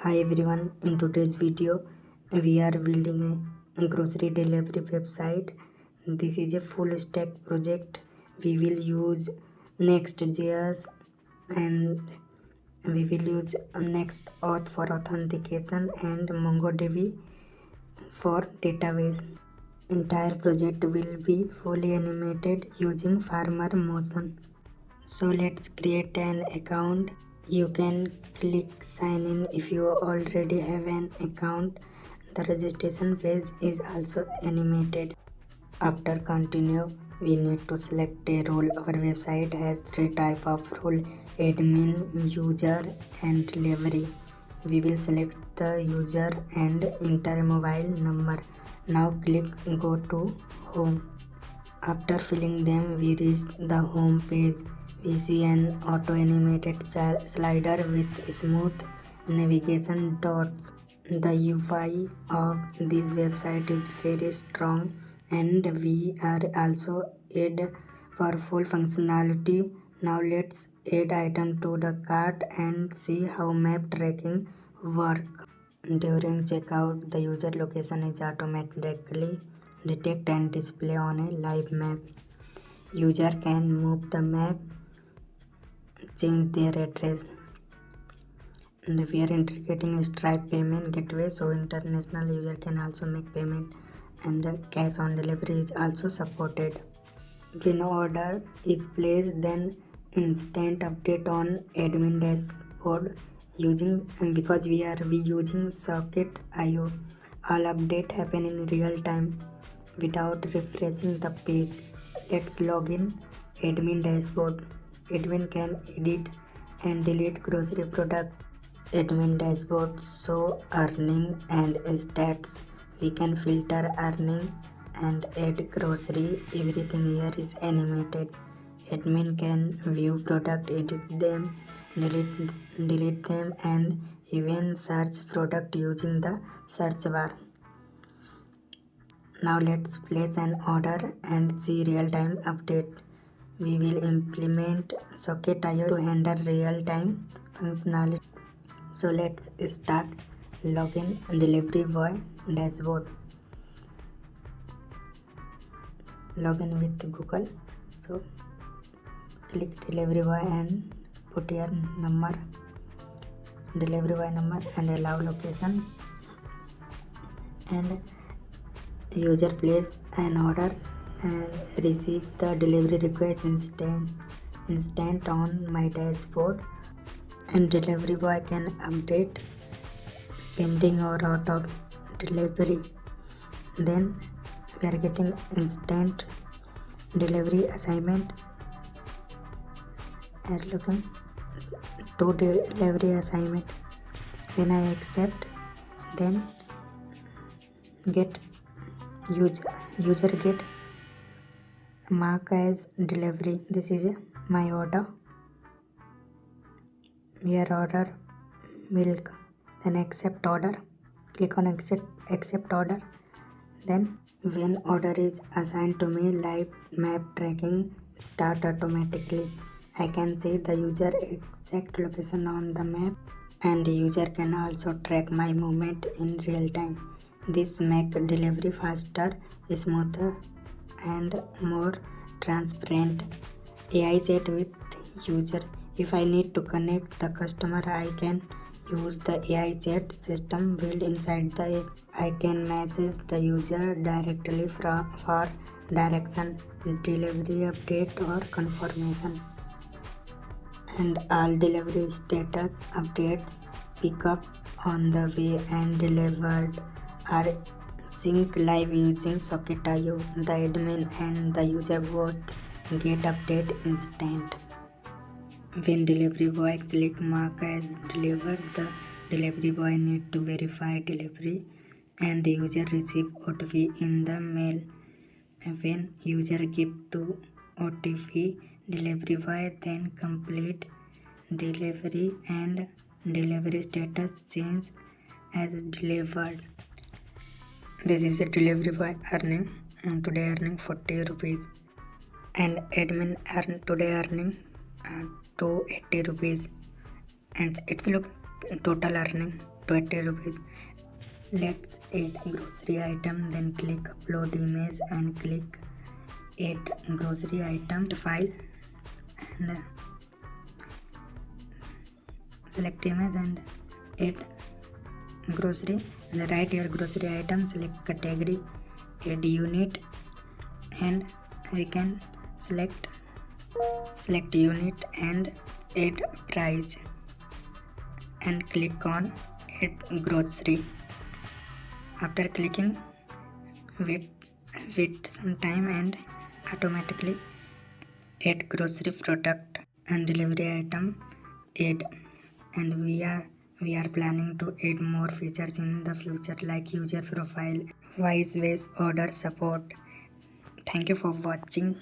Hi everyone, in today's video we are building a grocery delivery website. This is a full stack project. We will use Next.js and we will use NextAuth for authentication and MongoDB for database. Entire project will be fully animated using farmer motion. So let's create an account. You can click sign in if you already have an account. The registration page is also animated. After continue, we need to select a role. Our website has three types of role: admin, user and delivery. We will select the user and enter a mobile number. Now click go to home. After filling them, we reach the home page. We see an auto-animated slider with smooth navigation dots. The UI of this website is very strong and we are also add powerful functionality. Now let's add item to the cart and see how map tracking works. During checkout, the user location is automatically detected and display on a live map. User can move the map, change their address. And we are integrating a Stripe payment gateway, so international user can also make payment, and cash on delivery is also supported. When order is placed, then instant update on admin dashboard because we using Socket.io. All update happen in real time without refreshing the page. Let's log in admin dashboard. Admin can edit and delete grocery product. Admin dashboard show earning and stats. We can filter earning and add grocery. Everything here is animated. Admin can view product, edit them, delete them and even search product using the search bar. Now let's place an order and see real-time update. We will implement Socket.io to handle real-time functionality. So let's start. Login delivery boy dashboard. Login with Google. So click delivery boy and put your number, delivery boy number and allow location. And user place an order and receive the delivery request instant on my dashboard. And delivery boy can update pending or out of delivery. Then we are getting instant delivery assignment and looking to delivery assignment. When I accept, then get user get mark as delivery. This is my order. Here order milk. Then accept order. Click on accept order. Then when order is assigned to me, live map tracking start automatically. I can see the user exact location on the map and the user can also track my movement in real time. This makes delivery faster, smoother and more transparent. AI chat with user. If I need to connect the customer, I can use the AI chat system built inside the app. I can message the user directly for direction, delivery update or confirmation. And all delivery status updates, pick up on the way and delivered are sync live using Socket.io. The admin and the user both get update instant. When delivery boy click mark as delivered, the delivery boy need to verify delivery and the user receive OTP in the mail. When user give to OTP, delivery boy then complete delivery and delivery status change as delivered. This is a delivery boy earning today earning 40 rupees and admin today earning 280 rupees and it's look total earning 20 rupees. Let's add grocery item, then click upload image and click add grocery item file and select image and add grocery and write your grocery item, select category, add unit, and we can select unit and add price and click on add grocery. After clicking, wait some time and automatically add grocery product and delivery item add. And we are planning to add more features in the future like user profile, voice-based order support. Thank you for watching.